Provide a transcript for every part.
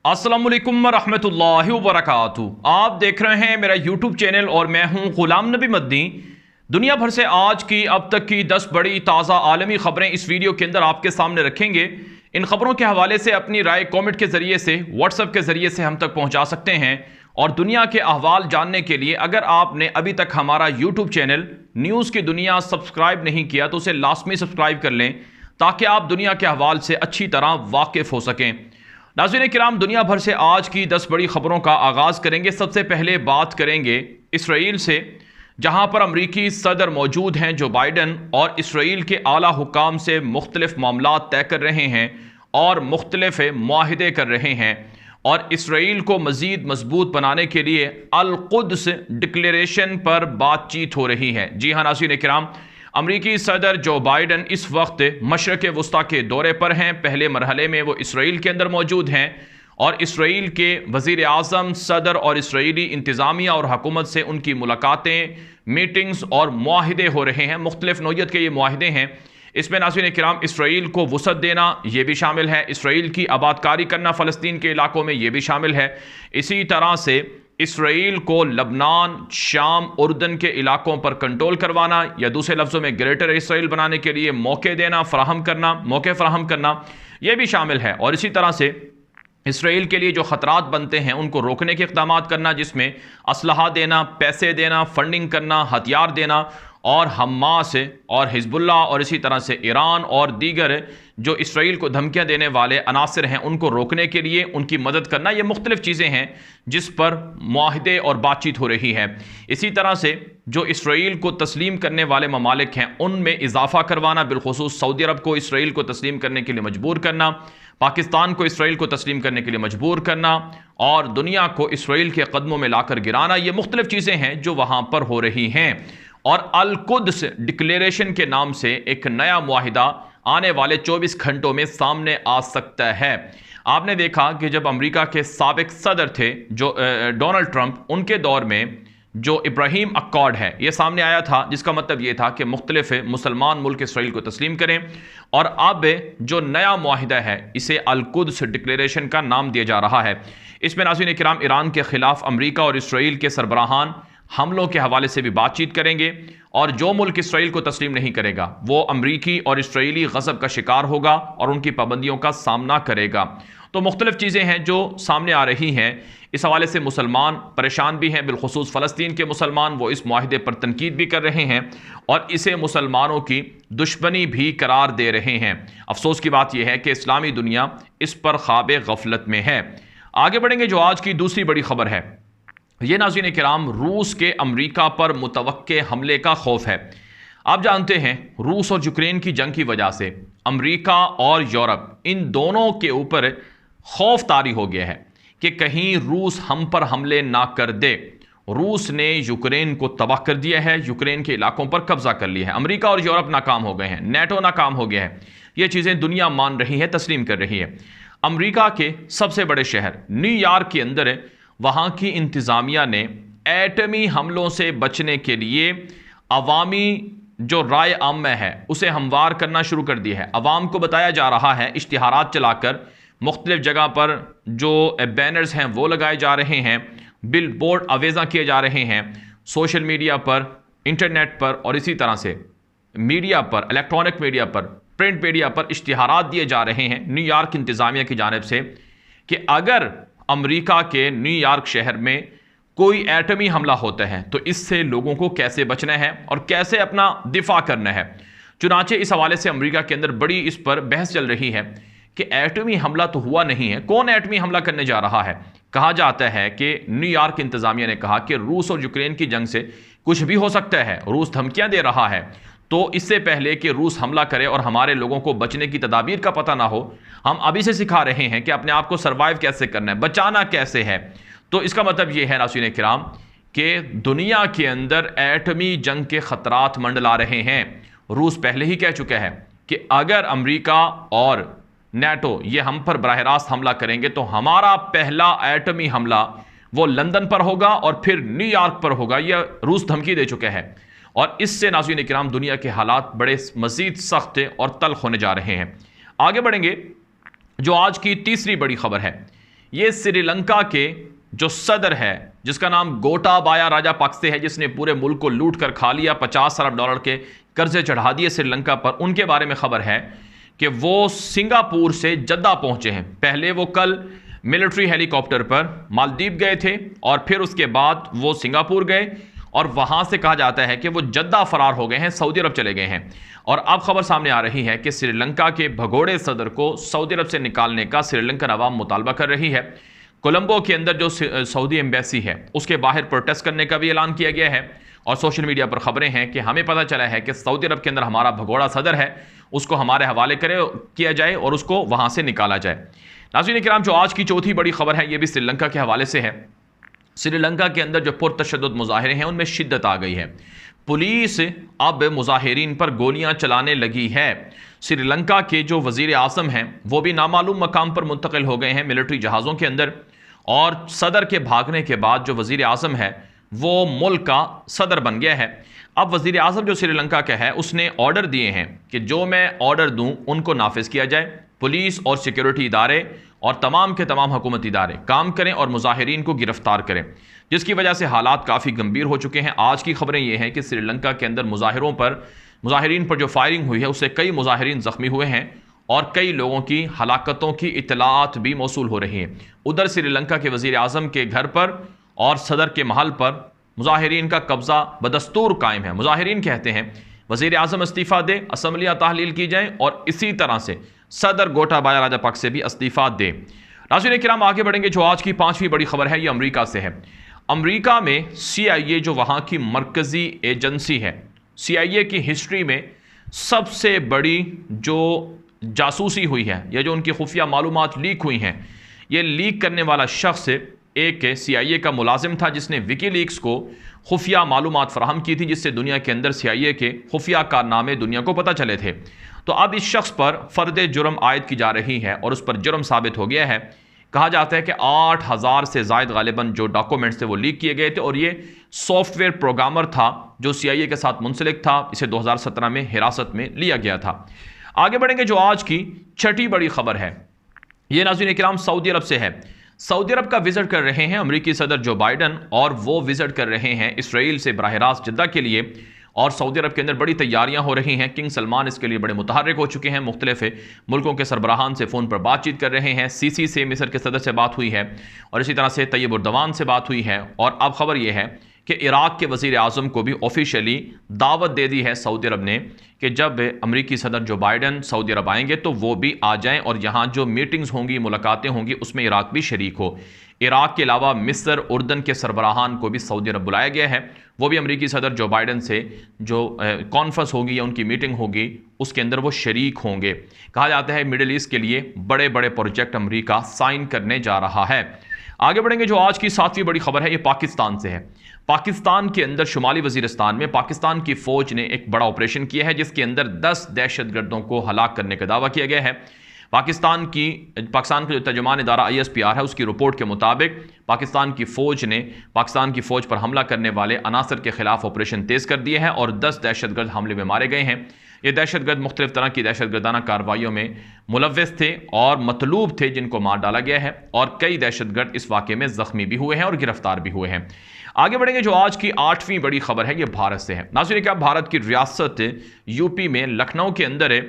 अस्सलामुअलैकुम रहमतुल्लाहि व बरकातुहू। आप देख रहे हैं मेरा यूट्यूब चैनल और मैं हूं गुलाम नबी मदनी। दुनिया भर से आज की अब तक की 10 बड़ी ताज़ा आलमी खबरें इस वीडियो के अंदर आपके सामने रखेंगे। इन खबरों के हवाले से अपनी राय कमेंट के ज़रिए से, व्हाट्सएप के ज़रिए से हम तक पहुंचा सकते हैं। और दुनिया के अहवाल जानने के लिए अगर आपने अभी तक हमारा यूट्यूब चैनल न्यूज़ की दुनिया सब्सक्राइब नहीं किया तो उसे लाजमी सब्सक्राइब कर लें ताकि आप दुनिया के अहवाल से अच्छी तरह वाकिफ़ हो सकें। नाज़रीन किराम, दुनिया भर से आज की 10 बड़ी खबरों का आगाज़ करेंगे। सबसे पहले बात करेंगे इसराइल से, जहां पर अमरीकी सदर मौजूद हैं जो बाइडन, और इसराइल के आला हुकाम से मुख्तलिफ मामला तय कर रहे हैं और मुख्तलिफ मुआहिदे कर रहे हैं और इसराइल को मज़ीद मजबूत बनाने के लिए अल कुद्स डिक्लेरेशन पर बातचीत हो रही है। जी हाँ नाज़रीन किराम, अमरीकी सदर जो बाइडन इस वक्त मशरक़ वस्ता के दौरे पर हैं। पहले मरहले में वो इसराइल के अंदर मौजूद हैं और इसराइल के वज़ीर आज़म, सदर और इसराइली इंतज़ामिया और हुकूमत से उनकी मुलाकातें, मीटिंग्स और मुआहिदे हो रहे हैं। मुख्तलिफ नौइयत के ये मुआहिदे हैं। इसमें नाज़रीन किराम इसराइल को वसअत देना ये भी शामिल है, इसराइल की आबादकारी करना फ़लस्तीन के इलाकों में ये भी शामिल है। इसी तरह से इसराइल को लबनान, शाम, उर्दन के इलाकों पर कंट्रोल करवाना या दूसरे लफ्ज़ों में ग्रेटर इसराइल बनाने के लिए मौके देना, मौके फ़राहम करना यह भी शामिल है। और इसी तरह से इसराइल के लिए जो ख़तरात बनते हैं उनको रोकने के इक़दाम करना, जिसमें असलहा देना, पैसे देना, फंडिंग करना, हथियार देना, और हमास और हिजबुल्ला और इसी तरह से ईरान और दीगर जो इसराइल को धमकियां देने वाले अनासर हैं उनको रोकने के लिए उनकी मदद करना, ये मुख्तलिफ चीज़ें हैं जिस पर मुआहिदे और बातचीत हो रही है। इसी तरह से जो इसराइल को तस्लीम करने वाले ममालिक हैं उनमें इजाफा करवाना, बिलखुसूस सऊदी अरब को इसराइल को तस्लीम करने के लिए मजबूर करना, पाकिस्तान को इसराइल को तस्लीम करने के लिए मजबूर करना और दुनिया को इसराइल के कदमों में लाकर गिराना, ये मुख्तलिफ चीज़ें हैं जो वहाँ पर हो रही हैं। और अल कुद्स डिक्लेरेशन के नाम से एक नया मुआहिदा आने वाले 24 घंटों में सामने आ सकता है। आपने देखा कि जब अमेरिका के साबिक सदर थे जो डोनाल्ड ट्रंप, उनके दौर में जो इब्राहिम अकॉर्ड है ये सामने आया था, जिसका मतलब ये था कि मुख्तलिफ मुसलमान मुल्क इसराइल को तस्लीम करें। और अब जो नया मुआहिदा है इसे अल कुद्स डिक्लेरेशन का नाम दिया जा रहा है। इसमें नाज़रीन किराम ईरान के खिलाफ अमेरिका और इसराइल के सरबराहान हमलों के हवाले से भी बातचीत करेंगे और जो मुल्क इसराइल को तस्लीम नहीं करेगा वो अमरीकी और इसराइली गज़ब का शिकार होगा और उनकी पाबंदियों का सामना करेगा। तो मुख्तलिफ चीज़ें हैं जो सामने आ रही हैं। इस हवाले से मुसलमान परेशान भी हैं, बिलखुसूस फ़लस्तीन के मुसलमान, वो इस मुआहिदे पर तनकीद भी कर रहे हैं और इसे मुसलमानों की दुश्मनी भी करार दे रहे हैं। अफसोस की बात यह है कि इस्लामी दुनिया इस पर ख्वाब गफलत में है। आगे बढ़ेंगे, जो आज की दूसरी बड़ी खबर है ये नाज़रीन किराम, रूस के अमरीका पर मुतवक्के हमले का खौफ है। आप जानते हैं रूस और यूक्रेन की जंग की वजह से अमरीका और यूरोप इन दोनों के ऊपर खौफ तारी हो गया है कि कहीं रूस हम पर हमले ना कर दे। रूस ने यूक्रेन को तबाह कर दिया है, यूक्रेन के इलाकों पर कब्जा कर लिया है। अमरीका और यूरोप नाकाम हो गए हैं, नेटो नाकाम हो गया है। ये चीज़ें दुनिया मान रही है, तस्लीम कर रही है। अमरीका के सबसे बड़े शहर न्यूयॉर्क के अंदर वहाँ की इंतज़ामिया ने एटमी हमलों से बचने के लिए अवामी जो राय आम है उसे हमवार करना शुरू कर दिया है। अवाम को बताया जा रहा है, इश्तिहारात चलाकर मुख्तलिफ जगह पर जो बैनर्स हैं वो लगाए जा रहे हैं, बिल बोर्ड अवेज़ा किए जा रहे हैं, सोशल मीडिया पर, इंटरनेट पर और इसी तरह से मीडिया पर, इलेक्ट्रॉनिक मीडिया पर, प्रिंट मीडिया पर इश्तिहारात दिए जा रहे हैं न्यूयॉर्क इंतज़ामिया की जानिब से कि अगर अमेरिका के न्यूयॉर्क शहर में कोई एटमी हमला होता है तो इससे लोगों को कैसे बचना है और कैसे अपना दिफा करना है। चुनांचे इस हवाले से अमेरिका के अंदर बड़ी इस पर बहस चल रही है कि एटमी हमला तो हुआ नहीं है, कौन एटमी हमला करने जा रहा है। कहा जाता है कि न्यूयॉर्क इंतज़ामिया ने कहा कि रूस और यूक्रेन की जंग से कुछ भी हो सकता है, रूस धमकियां दे रहा है, तो इससे पहले कि रूस हमला करे और हमारे लोगों को बचने की तदाबीर का पता ना हो, हम अभी से सिखा रहे हैं कि अपने आप को सर्वाइव कैसे करना है, बचाना कैसे है। तो इसका मतलब यह है नाज़रीन किराम कि दुनिया के अंदर एटमी जंग के ख़तरात मंडला रहे हैं। रूस पहले ही कह चुका है कि अगर अमेरिका और नेटो ये हम पर बराह रास्त हमला करेंगे तो हमारा पहला एटमी हमला वो लंदन पर होगा और फिर न्यूयॉर्क पर होगा। यह रूस धमकी दे चुका है और इससे नाज़रीन किराम दुनिया के हालात बड़े मज़ीद सख्त और तल्ख होने जा रहे हैं। आगे बढ़ेंगे, जो आज की तीसरी बड़ी खबर है ये श्रीलंका के जो सदर है, जिसका नाम गोटाबाया राजापक्से है, जिसने पूरे मुल्क को लूट कर खा लिया, 50 अरब डॉलर के कर्जे चढ़ा दिए श्रीलंका पर, उनके बारे में खबर है कि वो सिंगापुर से जद्दा पहुंचे हैं। पहले वो कल मिलिट्री हेलीकॉप्टर पर मालदीव गए थे और फिर उसके बाद वो सिंगापुर गए और वहां से कहा जाता है कि वो जद्दा फरार हो गए हैं, सऊदी अरब चले गए हैं। और अब खबर सामने आ रही है कि श्रीलंका के भगोड़े सदर को सऊदी अरब से निकालने का श्रीलंकन अवाम मुतालबा कर रही है। कोलंबो के अंदर जो सऊदी एम्बेसी है उसके बाहर प्रोटेस्ट करने का भी ऐलान किया गया है और सोशल मीडिया पर खबरें हैं कि हमें पता चला है कि सऊदी अरब के अंदर हमारा भगोड़ा सदर है, उसको हमारे हवाले किया जाए और उसको वहां से निकाला जाए। नाज़रीन किराम, जो आज की चौथी बड़ी खबर है ये भी श्रीलंका के हवाले से है। श्रीलंका के अंदर जो पुरतशद्दुद मुजाहिरे हैं उनमें शिद्दत आ गई है। पुलिस अब मुजाहिरीन पर गोलियां चलाने लगी है। श्रीलंका के जो वजीर आज़म हैं वो भी नामालूम मकाम पर मुंतकिल हो गए हैं मिलिट्री जहाज़ों के अंदर, और सदर के भागने के बाद जो वजीर आज़म है वो मुल्क का सदर बन गया है। अब वजीर आज़म जो श्रीलंका का है उसने ऑर्डर दिए हैं कि जो मैं ऑर्डर दूं उनको नाफिज किया जाए। पुलिस और सिक्योरिटी इदारे और तमाम के तमाम हुकूमती इदारे काम करें और मुजाहिरीन को गिरफ्तार करें, जिसकी वजह से हालात काफ़ी गंभीर हो चुके हैं। आज की खबरें ये हैं कि श्रीलंका के अंदर मुजाहिरीन पर जो फायरिंग हुई है उससे कई मुजाहिरीन ज़ख्मी हुए हैं और कई लोगों की हलाकतों की इतलात भी मौसूल हो रही हैं। उधर श्रीलंका के वज़ीर आज़म के घर पर और सदर के महल पर मुजाहिरीन का कब्ज़ा बदस्तूर कायम है। मुजाहिरीन कहते हैं वज़ीर आज़म इस्तीफ़ा दे, असम्बलियाँ तहलील की जाएँ और इसी तरह से सदर गोटाबाया राजापक्से भी इस्तीफ़ा दे। नाज़रीन किराम, आगे बढ़ेंगे। जो आज की पांचवी बड़ी खबर है ये अमेरिका से है। अमेरिका में CIA जो वहाँ की मरकज़ी एजेंसी है, CIA की हिस्ट्री में सबसे बड़ी जो जासूसी हुई है या जो उनकी खुफिया मालूमात लीक हुई हैं, ये लीक करने वाला शख्स एक CIA का मुलाजिम था जिसने विकीलीक्स को खुफिया मालूमात फराहम की थी, जिससे दुनिया के अंदर CIA के खुफिया कारनामे दुनिया को पता चले थे। तो अब इस शख्स पर फ़र्द जुर्म आयद की जा रही है और उस पर जुर्म साबित हो गया है। कहा जाता है कि 8000 से ज़ायद गालिबन जो डॉक्यूमेंट्स थे वो लीक किए गए थे और ये सॉफ्टवेयर प्रोग्रामर था जो CIA के साथ मुंसलिक था। इसे 2017 में हिरासत में लिया गया था। आगे बढ़ेंगे। जो आज की छठी बड़ी खबर है ये नाज़रीन किराम सऊदी अरब से है। सऊदी अरब का विजिट कर रहे हैं अमेरिकी सदर जो बाइडन और वो विजिट कर रहे हैं इसराइल से बराह रास्त जद्दा के लिए और सऊदी अरब के अंदर बड़ी तैयारियां हो रही हैं। किंग सलमान इसके लिए बड़े मुतहर्रिक हो चुके हैं, मुख्तलिफ मुल्कों के सरबराहान से फ़ोन पर बातचीत कर रहे हैं। सीसी से मिस्र के सदर से बात हुई है और इसी तरह से तैयब उर्दवान से बात हुई है। और अब खबर यह है कि इराक़ के वज़ीर आज़म को भी ऑफिशियली दावत दे दी है सऊदी अरब ने कि जब अमेरिकी सदर जो बाइडन सऊदी अरब आएंगे तो वो भी आ जाएं और यहाँ जो मीटिंग्स होंगी, मुलाकातें होंगी, उसमें इराक़ भी शरीक हो। इराक़ के अलावा मिस्र, उर्दन के सरबराहान को भी सऊदी अरब बुलाया गया है। वो भी अमेरिकी सदर जो बाइडन से जो कॉन्फ्रेंस होगी या उनकी मीटिंग होगी उसके अंदर वो शरीक होंगे। कहा जाता है मिडिल ईस्ट के लिए बड़े बड़े प्रोजेक्ट अमेरिका साइन करने जा रहा है। आगे बढ़ेंगे। जो आज की सातवीं बड़ी खबर है ये पाकिस्तान से है। पाकिस्तान के अंदर शुमाली वजीरिस्तान में पाकिस्तान की फ़ौज ने एक बड़ा ऑपरेशन किया है जिसके अंदर 10 दहशतगर्दों को हलाक करने का दावा किया गया है। पाकिस्तान का जो तर्जुमान इदारा ISPR है उसकी रिपोर्ट के मुताबिक पाकिस्तान की फ़ौज ने पाकिस्तान की फ़ौज पर हमला करने वाले अनासर के खिलाफ ऑपरेशन तेज़ कर दिए हैं और 10 दहशतगर्द हमले में मारे गए हैं। ये दहशतगर्द मुख्तलिफ तरह की दहशतगर्दाना कार्रवाइयों में मुलव्वस थे और मतलूब थे जिनको मार डाला गया है और कई दहशतगर्द इस वाक़े में ज़ख्मी भी हुए हैं और गिरफ्तार भी हुए हैं। आगे बढ़ेंगे। जो आज की आठवीं बड़ी खबर है ये भारत से है। नाज़रीन क्या, भारत की रियासत UP में लखनऊ के अंदर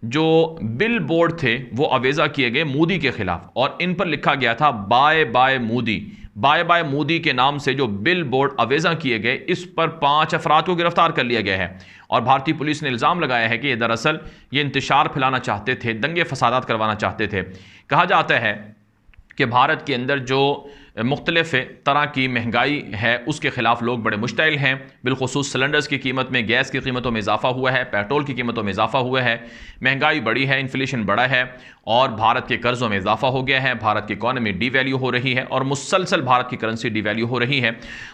जो बिल बोर्ड थे वो अवेजा किए गए मोदी के खिलाफ और इन पर लिखा गया था bye bye Modi. Bye bye Modi के नाम से जो बिल बोर्ड अवेजा किए गए इस पर 5 अफराद को गिरफ्तार कर लिया गया है और भारतीय पुलिस ने इल्ज़ाम लगाया है कि ये दरअसल ये इंतशार फैलाना चाहते थे, दंगे फसादात करवाना चाहते थे। कहा जाता है कि भारत के अंदर जो मुख्तलिफ तरह की महंगाई है उसके ख़िलाफ़ लोग बड़े मुश्तइल हैं। बिलखुसूस सिलेंडर्स की कीमत में, गैस की कीमतों में इजाफा हुआ है, पेट्रोल की कीमतों में इजाफा हुआ है, महंगाई बढ़ी है, इन्फ्लेशन बढ़ा है और भारत के कर्ज़ों में इजाफा हो गया है। भारत की इकॉनमी डीवैल्यू हो रही है और मुसलसल भारत की करेंसी डीवैल्यू हो रही है।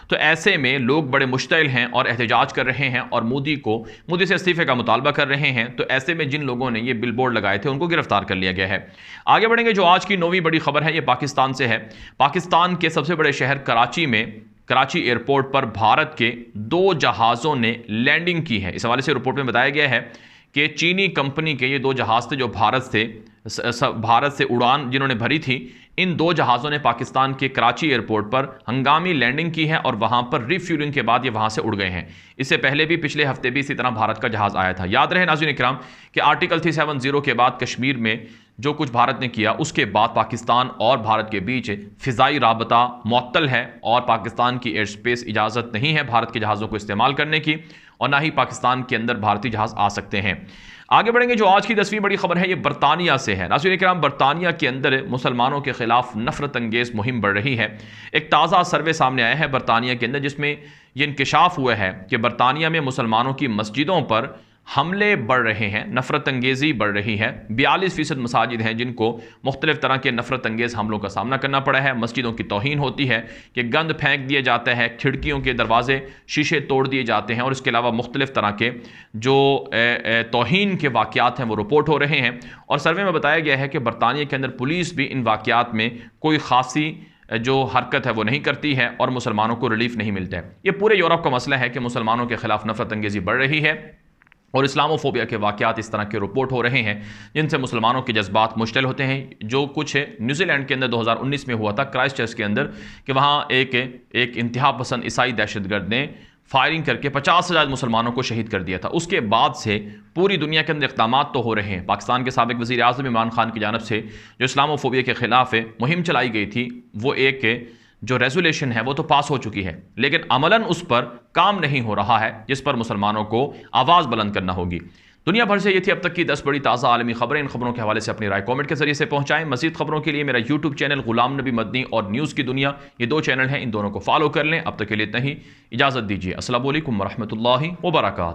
तो ऐसे में लोग बड़े मुश्तइल हैं और एहतजाज कर रहे हैं और मोदी से इस्तीफ़े का मुतालबा कर रहे हैं। तो ऐसे में जिन लोगों ने ये बिल बोर्ड लगाए थे उनको गिरफ्तार कर लिया गया है। आगे बढ़ेंगे। जो आज की 9वीं बड़ी खबर है ये पाकिस्तान से है। पाकिस्तान के सबसे बड़े शहर कराची एयरपोर्ट पर भारत के 2 जहाज़ों ने लैंडिंग की है। इस हवाले से रिपोर्ट में बताया गया है कि चीनी कंपनी के ये 2 जहाज़ थे जो भारत से उड़ान जिन्होंने भरी थी, इन 2 जहाज़ों ने पाकिस्तान के कराची एयरपोर्ट पर हंगामी लैंडिंग की है और वहां पर रिफ्यूलिंग के बाद ये वहां से उड़ गए हैं। इससे पहले भी पिछले हफ्ते भी इसी तरह भारत का जहाज़ आया था। याद रहे नाज़रीन इकराम कि आर्टिकल 370 के बाद कश्मीर में जो कुछ भारत ने किया, उसके बाद पाकिस्तान और भारत के बीच फ़िज़ाई राबता मुअत्तल है और पाकिस्तान की एयर स्पेस इजाज़त नहीं है भारत के जहाज़ों को इस्तेमाल करने की, और ना ही पाकिस्तान के अंदर भारतीय जहाज़ आ सकते हैं। आगे बढ़ेंगे। जो आज की 10वीं बड़ी खबर है ये बरतानिया से है। नाज़रीन इकराम, बरतानिया के अंदर मुसलमानों के खिलाफ नफरत अंगेज़ मुहिम बढ़ रही है। एक ताज़ा सर्वे सामने आया है बरतानिया के अंदर, जिसमें यह इंकशाफ हुआ है कि बरतानिया में मुसलमानों की मस्जिदों पर हमले बढ़ रहे हैं, नफरत अंगेज़ी बढ़ रही है। 42% मसाजिद हैं जिनको मुख्तलिफ तरह के नफरत अंगेज़ हमलों का सामना करना पड़ा है। मस्जिदों की तौहीन होती है कि गंद फेंक दिया जाता है, खिड़कियों के दरवाजे शीशे तोड़ दिए जाते हैं, और इसके अलावा मुख्तलिफ तरह के जो तौहीन के वाक़यात हैं वो रिपोर्ट हो रहे हैं। और सर्वे में बताया गया है कि बरतानिया के अंदर पुलिस भी इन वाक़यात में कोई ख़ासी जो हरकत है वो नहीं करती है और मुसलमानों को रिलीफ नहीं मिलता है। ये पूरे यूरोप का मसला है कि मुसलमानों के खिलाफ नफरत अंगेज़ी बढ़ रही है और इस्लामोफोबिया के वाक़यात इस तरह के रिपोर्ट हो रहे हैं जिनसे मुसलमानों के जज्बात मुश्तिल होते हैं। जो कुछ न्यूजीलैंड के अंदर 2019 में हुआ था, क्राइस्ट चर्च के अंदर, कि वहाँ एक इंतहा पसंद ईसाई दहशतगर्द ने फायरिंग करके 50 से ज़्यादा मुसलमानों को शहीद कर दिया था। उसके बाद से पूरी दुनिया के अंदर इक़दामात तो हो रहे हैं। पाकिस्तान के साबिक़ वज़ीर आज़म इमरान खान की जानिब से जो इस्लामोफोबिया के ख़िलाफ़ मुहिम चलाई गई थी, वो एक जो रेजोल्यूशन है वो तो पास हो चुकी है, लेकिन अमलन उस पर काम नहीं हो रहा है, जिस पर मुसलमानों को आवाज़ बुलंद करना होगी। दुनिया भर से ये थी अब तक की 10 बड़ी ताज़ा आलमी खबरें। इन खबरों के हवाले से अपनी राय कमेंट के जरिए से पहुंचाएं। मज़ीद खबरों के लिए मेरा यूट्यूब चैनल गुलाम नबी मदनी और न्यूज़ की दुनिया, ये 2 चैनल हैं, इन दोनों को फॉलो कर लें। अब तक के लिए इतना ही, इजाज़त दीजिए। अस्सलामु अलैकुम वरहमतुल्लाहि वबरकातुहू।